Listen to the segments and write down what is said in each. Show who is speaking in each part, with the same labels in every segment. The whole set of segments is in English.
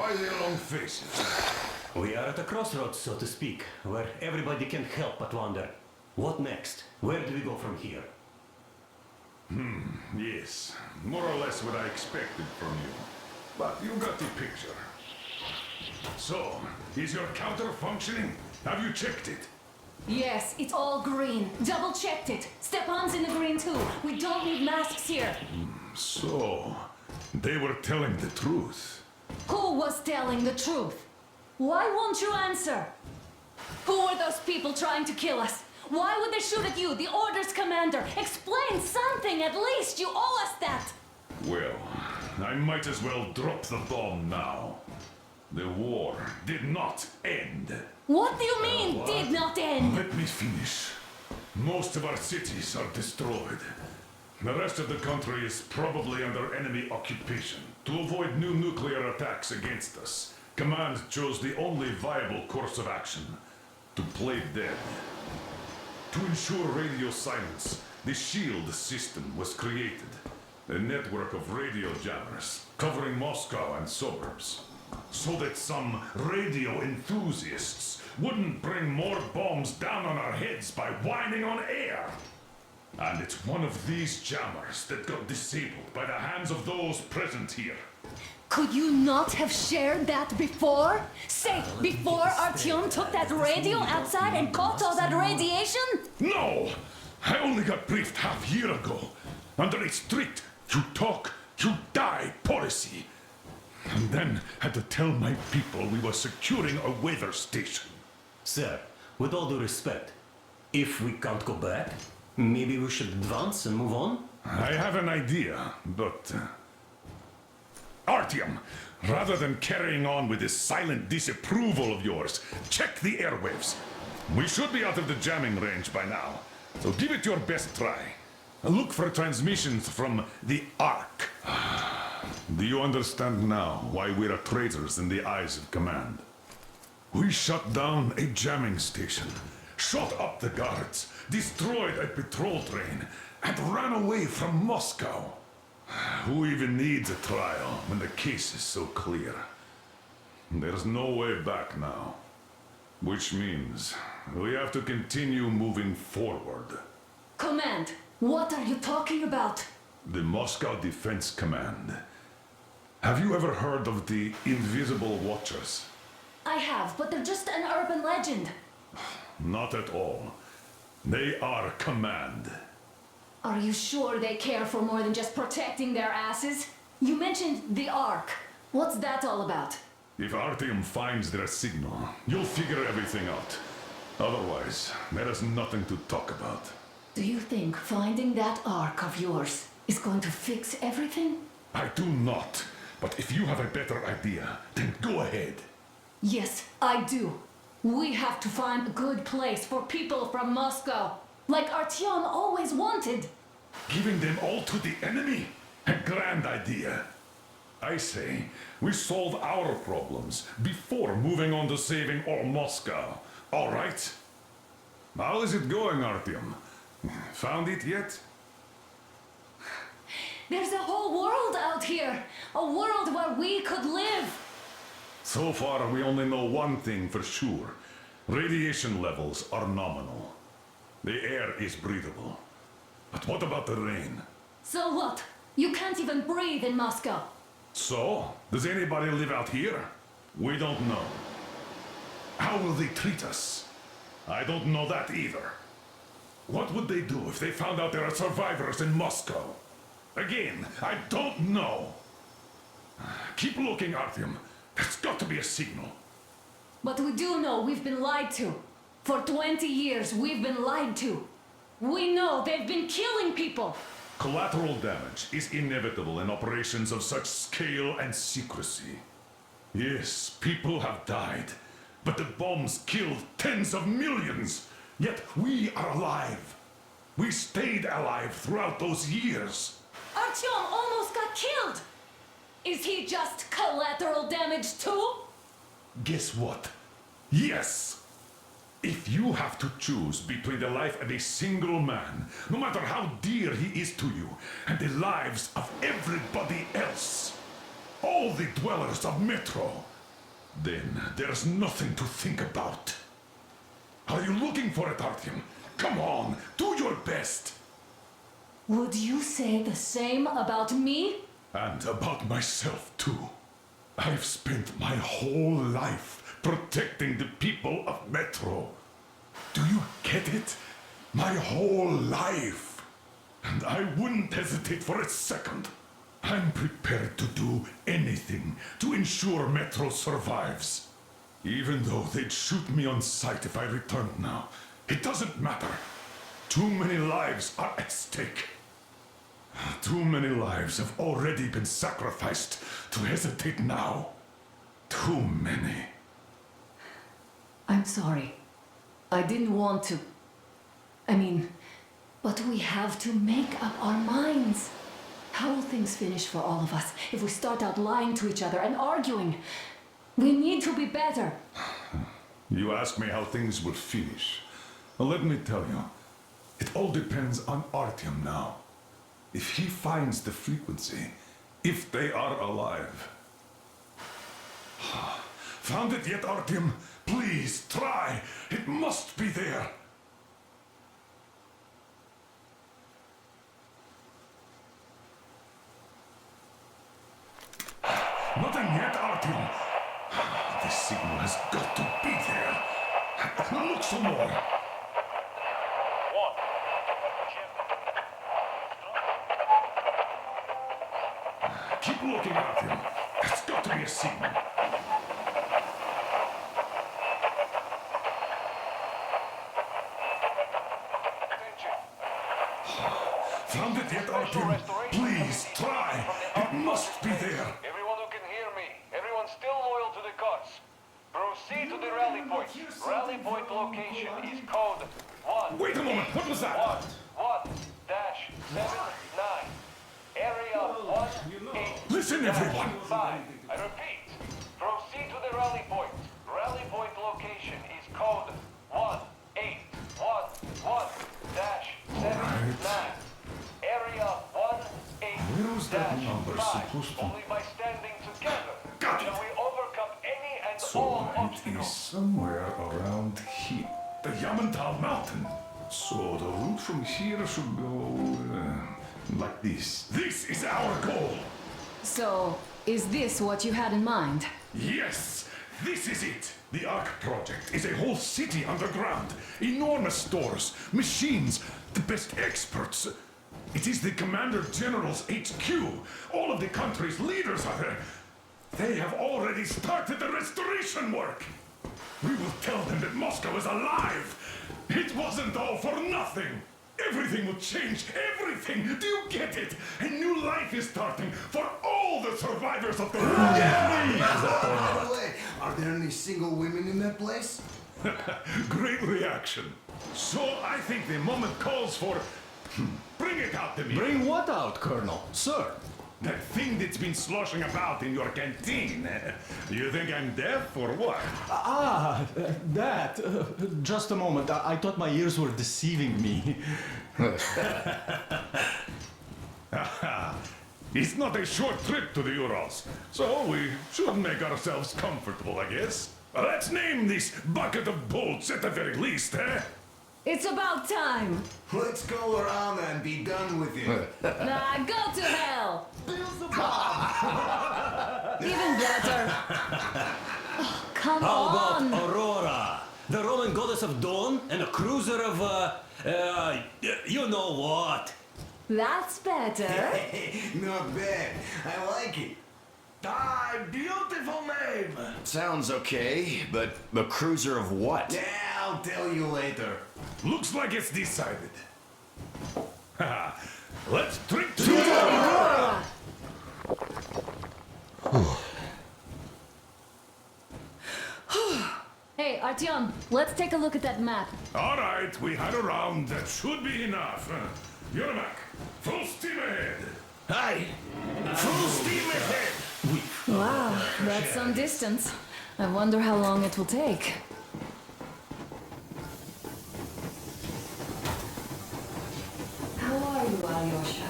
Speaker 1: Why the long faces?
Speaker 2: We are at a crossroads, so to speak, where everybody can't help but wonder, what next? Where do we go from here?
Speaker 1: Yes, more or less what I expected from you. But you got the picture. So, is your counter functioning? Have you checked it?
Speaker 3: Yes, it's all green. Double checked it. Stepan's in the green too. We don't need masks here.
Speaker 1: So, they were telling the truth.
Speaker 3: Who was telling the truth? Why won't you answer? Who were those people trying to kill us? Why would they shoot at you, the Order's commander? Explain something at least. You owe us that.
Speaker 1: Well, I might as well drop the bomb now. The war did not end.
Speaker 3: What do you mean, did not end?
Speaker 1: Let me finish. Most of our cities are destroyed. The rest of the country is probably under enemy occupation. To avoid new nuclear attacks against us, Command chose the only viable course of action: to play dead. To ensure radio silence, the SHIELD system was created. A network of radio jammers covering Moscow and suburbs. So that some radio enthusiasts wouldn't bring more bombs down on our heads by whining on air. And it's one of these jammers that got disabled by the hands of those present here.
Speaker 3: Could you not have shared that before? Say, before Artyom took that radio outside and caught all that radiation?
Speaker 1: No! I only got briefed half year ago. Under a strict you talk, you die policy. And then had to tell my people we were securing a weather station.
Speaker 2: Sir, with all due respect, if we can't go back, maybe we should advance and move on?
Speaker 1: I have an idea, but... Artyom, rather than carrying on with this silent disapproval of yours, check the airwaves. We should be out of the jamming range by now, so give it your best try. Look for transmissions from the Ark. Do you understand now why we're traitors in the eyes of Command? We shut down a jamming station, shot up the guards, destroyed a patrol train, and ran away from Moscow. Who even needs a trial when the case is so clear? There's no way back now. Which means we have to continue moving forward.
Speaker 3: Command, what are you talking about?
Speaker 1: The Moscow Defense Command. Have you ever heard of the Invisible Watchers?
Speaker 3: I have, but they're just an urban legend.
Speaker 1: Not at all. They are Command.
Speaker 3: Are you sure they care for more than just protecting their asses? You mentioned the Ark. What's that all about?
Speaker 1: If Artyom finds their signal, you'll figure everything out. Otherwise, there is nothing to talk about.
Speaker 3: Do you think finding that Ark of yours is going to fix everything?
Speaker 1: I do not. But if you have a better idea, then go ahead.
Speaker 3: Yes, I do. We have to find a good place for people from Moscow, like Artyom always wanted.
Speaker 1: Giving them all to the enemy? A grand idea. I say, we solve our problems before moving on to saving all Moscow. All right? How is it going, Artyom? Found it yet?
Speaker 3: There's a whole world out here. A world where we could live.
Speaker 1: So far, we only know one thing for sure. Radiation levels are nominal. The air is breathable. But what about the rain?
Speaker 3: So what? You can't even breathe in Moscow.
Speaker 1: So, does anybody live out here? We don't know. How will they treat us? I don't know that either. What would they do if they found out there are survivors in Moscow? Again, I don't know. Keep looking, Artyom. There's got to be a signal.
Speaker 3: But we do know we've been lied to. For 20 years, we've been lied to. We know they've been killing people.
Speaker 1: Collateral damage is inevitable in operations of such scale and secrecy. Yes, people have died, but the bombs killed tens of millions. Yet we are alive. We stayed alive throughout those years.
Speaker 3: Artyom almost got killed. Is he just collateral damage too?
Speaker 1: Guess what? Yes! If you have to choose between the life of a single man, no matter how dear he is to you, and the lives of everybody else, all the dwellers of Metro, Then there's nothing to think about. Are you looking for it, Artyom? Come on, do your best.
Speaker 3: Would you say the same about me?
Speaker 1: And about myself, too. I've spent my whole life protecting the people of Metro. Do you get it? My whole life. And I wouldn't hesitate for a second. I'm prepared to do anything to ensure Metro survives. Even though they'd shoot me on sight if I returned now. It doesn't matter. Too many lives are at stake. Too many lives have already been sacrificed to hesitate now. Too many.
Speaker 3: I'm sorry. I didn't want to. But we have to make up our minds. How will things finish for all of us if we start out lying to each other and arguing? We need to be better.
Speaker 1: You ask me how things will finish. Well, let me tell you. It all depends on Artyom now. If he finds the frequency, if they are alive. Found it yet, Artyom? Please, try. It must be there. Nothing yet, Artyom. This signal has got to be there. Look some more. Keep looking, Artyom. There's got to be a signal. Found it yet, Artyom? Please, try. It must be there.
Speaker 4: Everyone who can hear me, everyone still loyal to the cause. Proceed to the rally point. Rally point location is code 1.
Speaker 1: Wait a moment, what was that?
Speaker 4: 1-79. Area 1-8.
Speaker 1: Listen, everyone.
Speaker 4: 5. I repeat. Proceed to the rally point. Rally point location is code 1-8. 1-1-79. Area 1-8.
Speaker 1: Where was that number
Speaker 4: 5.
Speaker 1: supposed to-
Speaker 4: Only by standing together
Speaker 1: Got it.
Speaker 4: shall we overcome any and
Speaker 1: So
Speaker 4: all
Speaker 1: it is
Speaker 4: obstacles.
Speaker 1: somewhere around here. The Yamantau Mountain. So the route from here should go like this. This is our goal.
Speaker 3: So, is this what you had in mind?
Speaker 1: Yes, this is it. The Ark Project is a whole city underground. Enormous stores, machines, the best experts. It is the Commander General's HQ. All of the country's leaders are there. They have already started the restoration work. We will tell them that Moscow is alive. It wasn't all for nothing. Everything will change. Everything. Do you get it? A new life is starting for all the survivors of the war.
Speaker 5: By the way, are there any single women in that place?
Speaker 1: Great reaction. So I think the moment calls for... Bring it out to me.
Speaker 6: Bring what out, Colonel? Sir?
Speaker 1: That thing that's been sloshing about in your canteen. You think I'm deaf or what?
Speaker 6: That. Just a moment. I thought my ears were deceiving me.
Speaker 1: It's not a short trip to the Urals, so we should make ourselves comfortable, I guess. Let's name this bucket of bolts at the very least, eh?
Speaker 3: It's about time!
Speaker 5: Let's go around and be done with it.
Speaker 3: Nah, go to hell! Even better! Oh, come
Speaker 2: How
Speaker 3: on!
Speaker 2: about Aurora, the Roman goddess of dawn, and a cruiser of, you know what?
Speaker 3: That's better!
Speaker 5: Not bad. I like it.
Speaker 7: Ah, beautiful name!
Speaker 8: Sounds okay, but the cruiser of what?
Speaker 5: Yeah, I'll tell you later.
Speaker 1: Looks like it's decided. Let's drink to Aurora!
Speaker 3: Hey, Artyom, let's take a look at that map.
Speaker 1: All right, we had a round. That should be enough. Yermak, full steam ahead.
Speaker 7: Aye! Full steam ahead!
Speaker 3: Wow, that's some distance. I wonder how long it will take. How are you, Alyosha?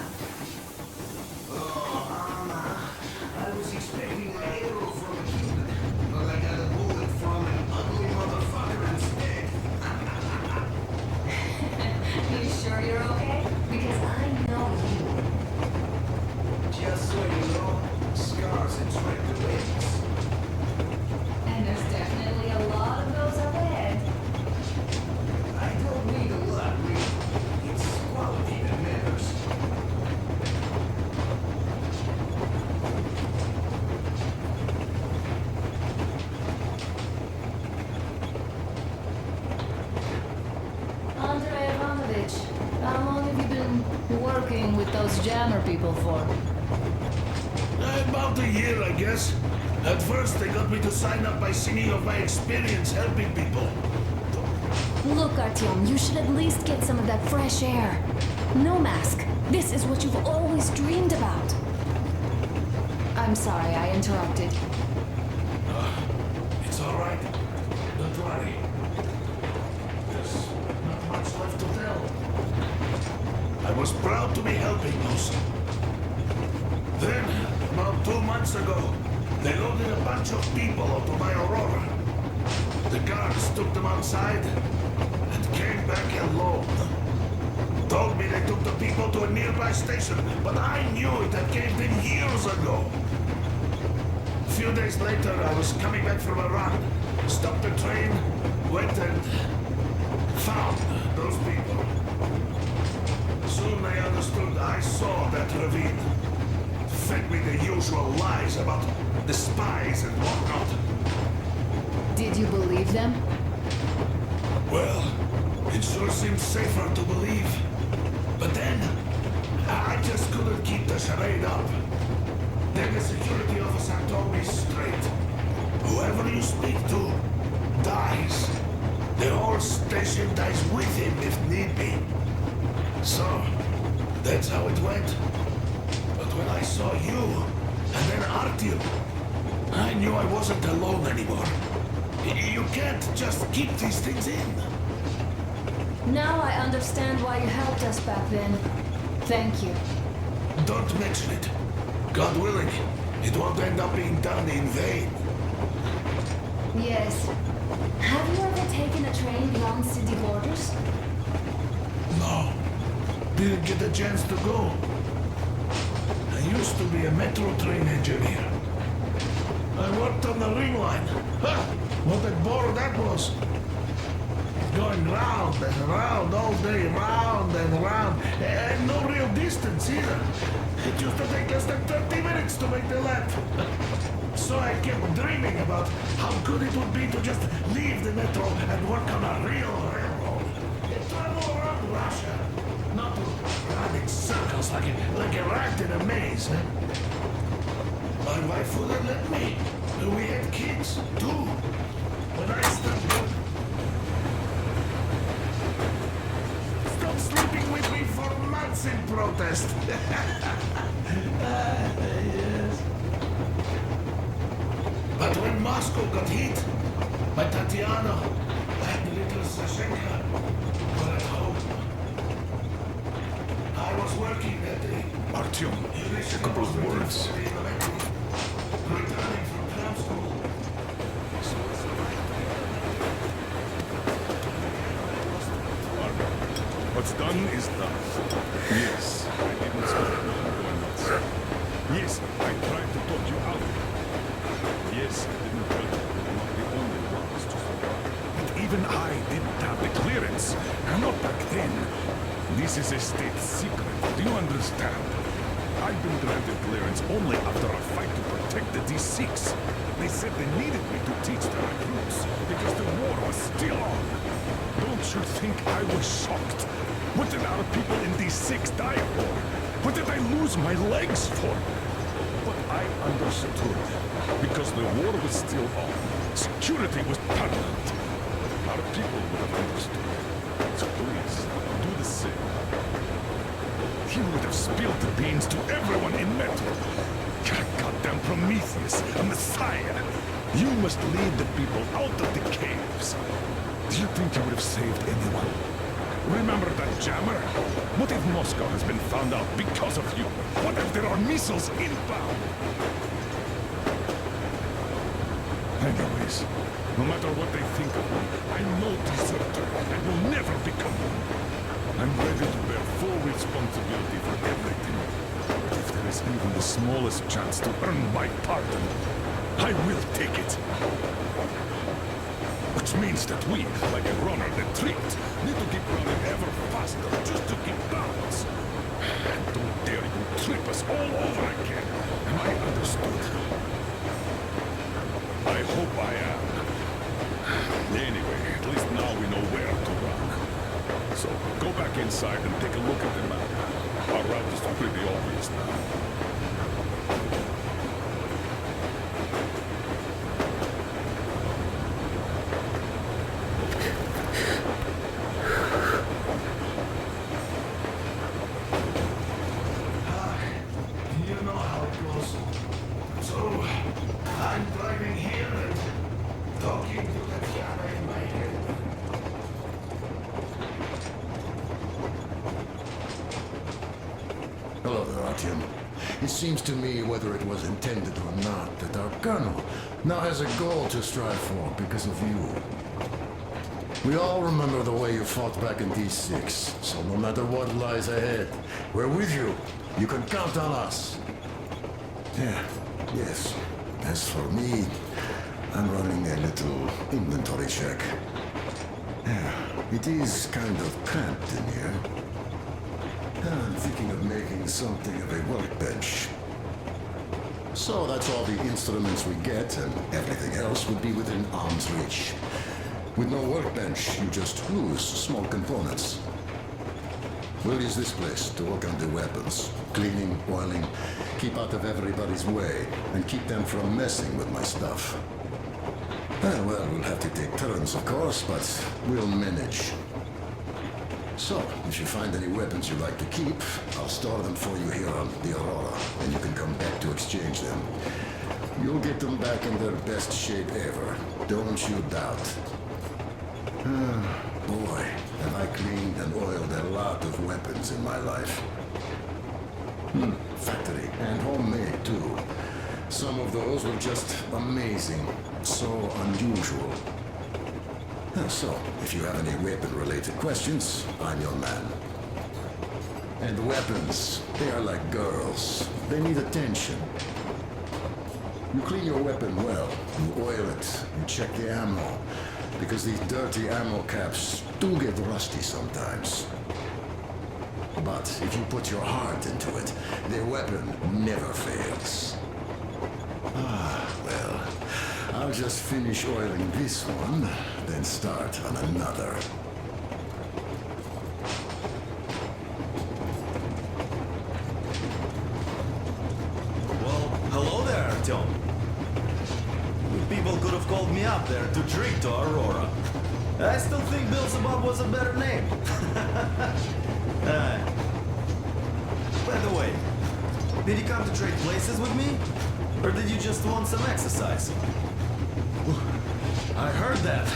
Speaker 5: Oh, Mama. I was expecting an arrow from you, but I got a
Speaker 3: those jammer people for?
Speaker 7: About a year, I guess. At first, they got me to sign up by singing of my experience helping people.
Speaker 3: Look, Artyom, you should at least get some of that fresh air. No mask. This is what you've always dreamed about. I'm sorry I interrupted.
Speaker 7: It's all right. Don't worry. There's not much left to tell. I was proud to be helping those. Then, about 2 months ago, they loaded a bunch of people onto my Aurora. The guards took them outside and came back alone. Told me they took the people to a nearby station, but I knew it had caved in years ago. A few days later, I was coming back from a run, stopped the train, went and found those people. Soon they understood I saw that ravine. Fed me the usual lies about the spies and whatnot.
Speaker 3: Did you believe them?
Speaker 7: Well, it sure seems safer to believe. But then, I just couldn't keep the charade up. Then the security officer told me straight. Whoever you speak to dies. The whole station dies with him if need be. So, that's how it went. But when I saw you, and then Artyom, I knew I wasn't alone anymore. You can't just keep these things in.
Speaker 3: Now I understand why you helped us back then. Thank you.
Speaker 7: Don't mention it. God willing, it won't end up being done in vain.
Speaker 3: Yes. Have you ever taken a train beyond city borders?
Speaker 7: No. Didn't get a chance to go. I used to be a metro train engineer. I worked on the ring line. Ha! What a bore that was. Going round and round all day, round and round. And no real distance either. It used to take less than 30 minutes to make the lap. So I kept dreaming about how good it would be to just leave the metro and work on a real railroad. And travel around Russia. Not to run in circles like a rat in a maze. My wife wouldn't let me. We had kids, too. When I started... Stop sleeping with me for months in protest. Yes. But when Moscow got hit, my Tatiana and little Sashenka were at home. I was working that day.
Speaker 1: Artyom, a couple of words.
Speaker 7: Returning from cram school.
Speaker 1: What's done is done. Yes, I didn't stop you from going nuts. Yes, I tried to talk you out of it. Yes, I didn't tell you we were not the only ones to survive. But even I didn't have the clearance. Not back then. This is a state secret. Do you understand? I've been granted clearance only after a fight to protect the D6. They said they needed me to teach the recruits because the war was still on. Don't you think I was shocked? What did our people in D6 die for? What did I lose my legs for? But I understood because the war was still on. Security was paramount. Our people would have understood. So please, do the same. He would have spilled the beans to everyone in Metro. Goddamn Prometheus, a messiah. You must lead the people out of the caves. Do you think you would have saved anyone? Remember that jammer? What if Moscow has been found out because of you? What if there are missiles inbound? Anyways, no matter what they think of me, I'm no deserter and will never become one. I'm ready to bear full responsibility for everything. But if there is even the smallest chance to earn my pardon, I will take it. Which means that we, like a runner that tripped, need to keep running ever faster just to keep balance. And don't dare you trip us all over again. Am I understood? I hope I am. Anyway, at least now we know where to run. So, go back inside and take a look at the map. Our route is pretty obvious now.
Speaker 7: You know how it goes. So, I'm driving here and talking to the piano in my head.
Speaker 5: Hello there, Artyom. It seems to me, whether it was intended or not, that our colonel now has a goal to strive for because of you. We all remember the way you fought back in D6, so no matter what lies ahead, we're with you. You can count on us. Yeah, yes. As for me, I'm running a little inventory check. Yeah, it is kind of cramped in here. I'm thinking of making something of a workbench. So that's all the instruments we get, and everything else would be within arm's reach. With no workbench, you just lose small components. We'll use this place to work on the weapons. Cleaning, oiling, keep out of everybody's way, and keep them from messing with my stuff. Well, we'll have to take turns, of course, but we'll manage. So, if you find any weapons you'd like to keep, I'll store them for you here on the Aurora, and you can come back to exchange them. You'll get them back in their best shape ever. Don't you doubt. Boy, have I cleaned and oiled a lot of weapons in my life. Factory and homemade, too. Some of those were just amazing. So unusual. So, if you have any weapon-related questions, I'm your man. And weapons, they are like girls. They need attention. You clean your weapon well, you oil it, you check the ammo, because these dirty ammo caps do get rusty sometimes. But if you put your heart into it, the weapon never fails. Well, I'll just finish oiling this one, then start on another.
Speaker 9: Well, hello there, Artyom. You people could have called me up there to drink to Aurora. I still think Beelzebub was a better name. By the way, did you come to trade places with me? Or did you just want some exercise? I heard that.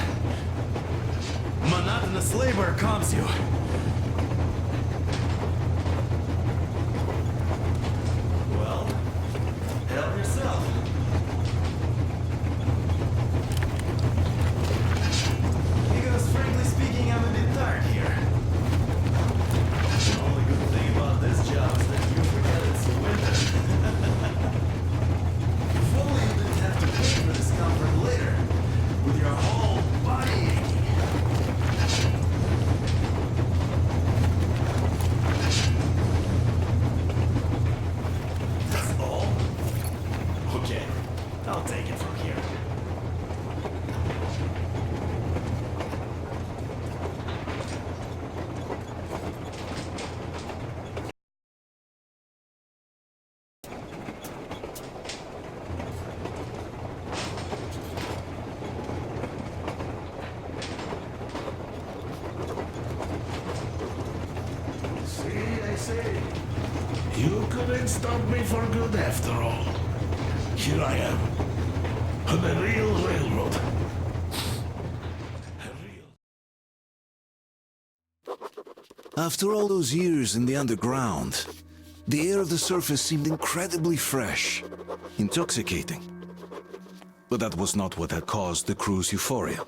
Speaker 9: Monotonous labor calms you. Well, help yourself. Because frankly speaking, I'm a bit tired here. The only good thing about this job is that you forget it's winter. If only you didn't have to pay for discomfort later, with your whole body aching. That's all? Okay, I'll take it from here.
Speaker 7: You couldn't stop me for good after all. Here I am, on a real railroad.
Speaker 10: After all those years in the underground, the air of the surface seemed incredibly fresh, intoxicating. But that was not what had caused the crew's euphoria.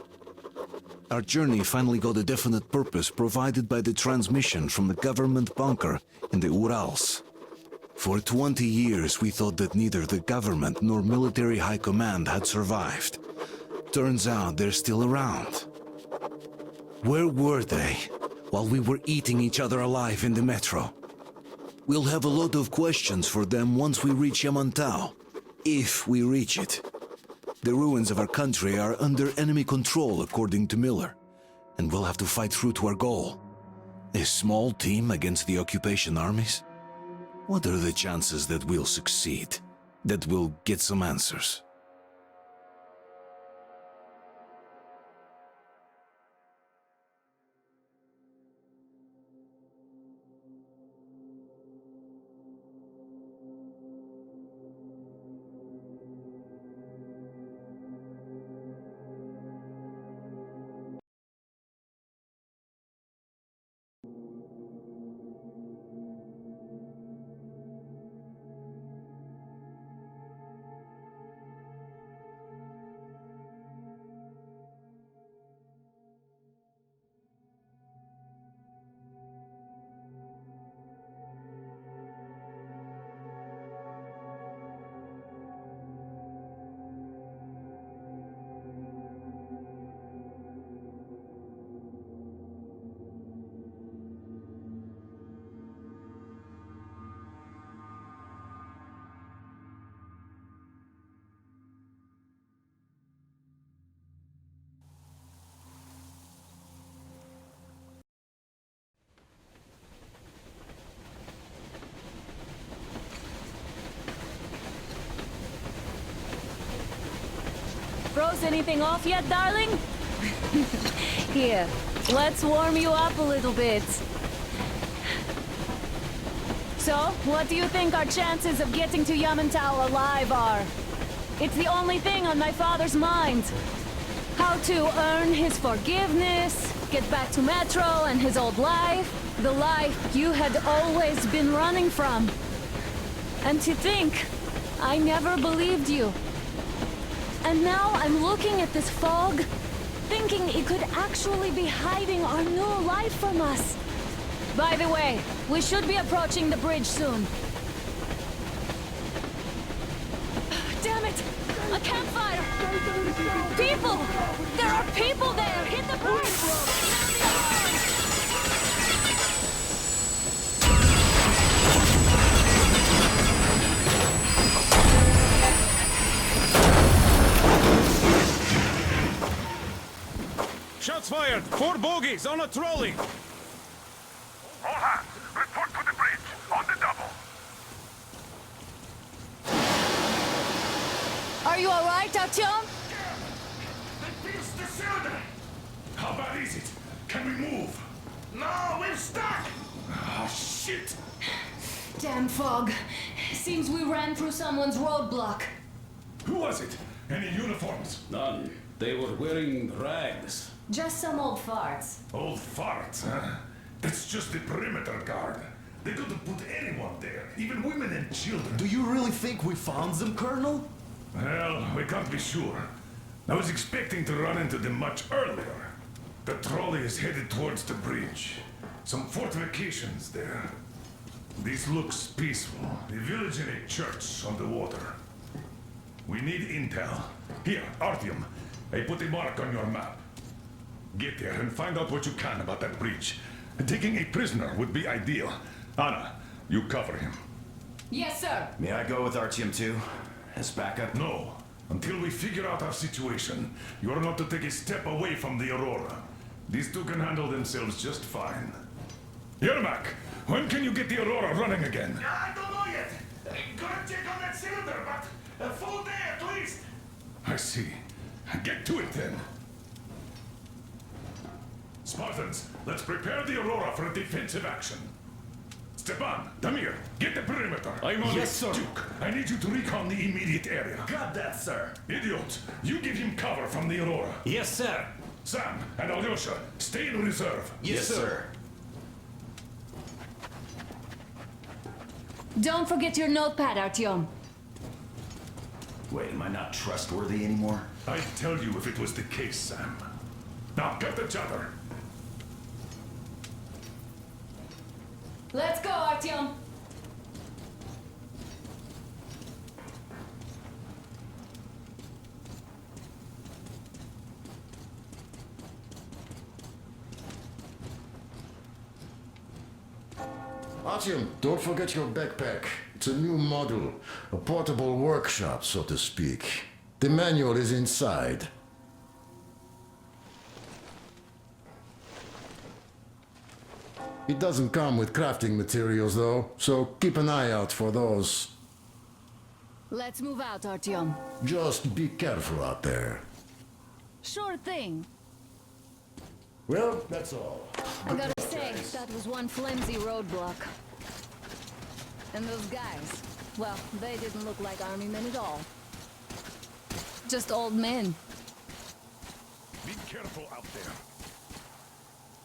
Speaker 10: Our journey finally got a definite purpose provided by the transmission from the government bunker in the Urals. For 20 years we thought that neither the government nor military high command had survived. Turns out they're still around. Where were they while we were eating each other alive in the metro? We'll have a lot of questions for them once we reach Yamantau, if we reach it. The ruins of our country are under enemy control, according to Miller, and we'll have to fight through to our goal. A small team against the occupation armies? What are the chances that we'll succeed? That we'll get some answers?
Speaker 3: Froze anything off yet, darling? Here, let's warm you up a little bit. So, what do you think our chances of getting to Yamantau alive are? It's the only thing on my father's mind. How to earn his forgiveness, get back to Metro and his old life. The life you had always been running from. And to think, I never believed you. And now I'm looking at this fog, thinking it could actually be hiding our new life from us. By the way, we should be approaching the bridge soon. Damn it! A campfire! People! There are people there! Hit the bridge!
Speaker 1: Shots fired! 4 bogies on a trolley!
Speaker 7: All hands, report to the bridge, on the double.
Speaker 3: Are you alright, Artyom?
Speaker 7: They pierced the cylinder.
Speaker 1: How bad is it? Can we move?
Speaker 7: No, we're stuck.
Speaker 1: Ah, shit!
Speaker 3: Damn fog. Seems we ran through someone's roadblock.
Speaker 1: Who was it? Any uniforms?
Speaker 11: None. They were wearing rags.
Speaker 3: Just some old farts.
Speaker 1: Old farts, huh? That's just the perimeter guard. They could have put anyone there, even women and children.
Speaker 9: Do you really think we found them, Colonel?
Speaker 1: Well, we can't be sure. I was expecting to run into them much earlier. The trolley is headed towards the bridge. Some fortifications there. This looks peaceful. A village and a church on the water. We need intel. Here, Artyom, I put a mark on your map. Get there and find out what you can about that bridge. Taking a prisoner would be ideal. Anna, you cover him.
Speaker 3: Yes, sir.
Speaker 8: May I go with Artyom too? As backup?
Speaker 1: No. Until we figure out our situation, you are not to take a step away from the Aurora. These two can handle themselves just fine. Yermak, when can you get the Aurora running again?
Speaker 7: I don't know yet. Gotta check on that cylinder, but a full day at least.
Speaker 1: I see. Get to it then. Spartans, let's prepare the Aurora for a defensive action. Stepan, Damir, get the perimeter. I'm on
Speaker 9: Yes,
Speaker 1: it.
Speaker 9: sir.
Speaker 1: Duke, I need you to recon the immediate area.
Speaker 9: Got that, sir.
Speaker 1: Idiot, you give him cover from the Aurora.
Speaker 2: Yes, sir.
Speaker 1: Sam and Alyosha, stay in reserve.
Speaker 9: Yes, sir.
Speaker 3: Don't forget your notepad, Artyom.
Speaker 8: Wait, am I not trustworthy anymore?
Speaker 1: I'd tell you if it was the case, Sam. Now, get the chatter.
Speaker 3: Let's go, Artyom.
Speaker 5: Artyom, don't forget your backpack. It's a new model, a portable workshop, so to speak. The manual is inside. It doesn't come with crafting materials, though, so keep an eye out for those.
Speaker 3: Let's move out, Artyom.
Speaker 5: Just be careful out there.
Speaker 3: Sure thing.
Speaker 5: Well, that's all.
Speaker 3: I gotta say, that was one flimsy roadblock. And those guys, well, they didn't look like army men at all. Just old men.
Speaker 1: Be careful out there.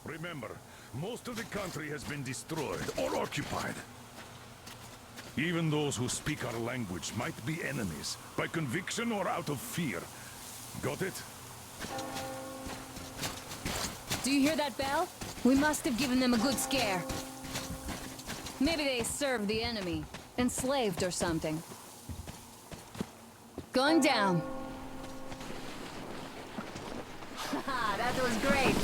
Speaker 1: Remember, most of the country has been destroyed or occupied. Even those who speak our language might be enemies, by conviction or out of fear. Got it?
Speaker 3: Do you hear that bell? We must have given them a good scare. Maybe they served the enemy, enslaved or something. Going down. Haha, that was great.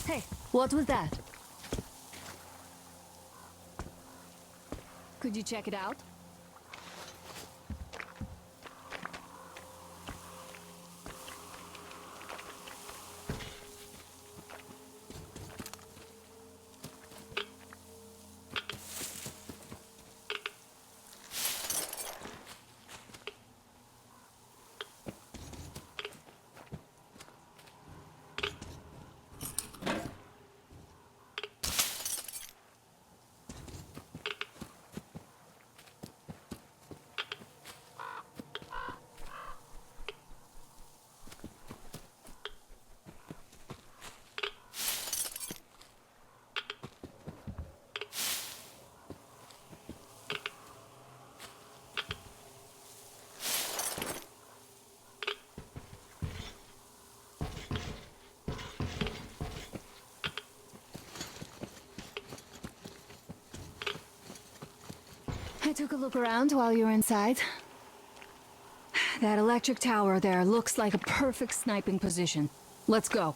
Speaker 3: Hey, what was that? Could you check it out? I took a look around while you were inside. That electric tower there looks like a perfect sniping position. Let's go.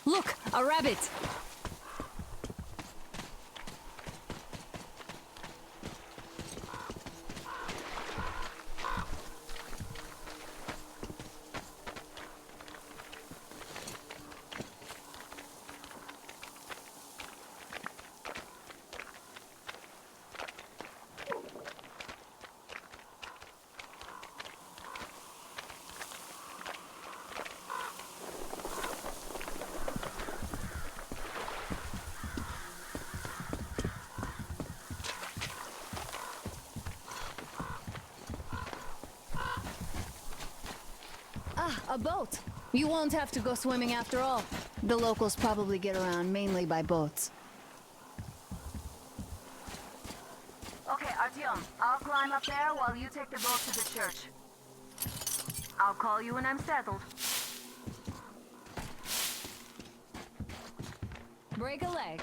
Speaker 3: Look, a rabbit! A boat. You won't have to go swimming after all. The locals probably get around mainly by boats.
Speaker 12: Okay, Artyom, I'll climb up there while you take the boat to the church. I'll call you when I'm settled.
Speaker 3: Break a leg.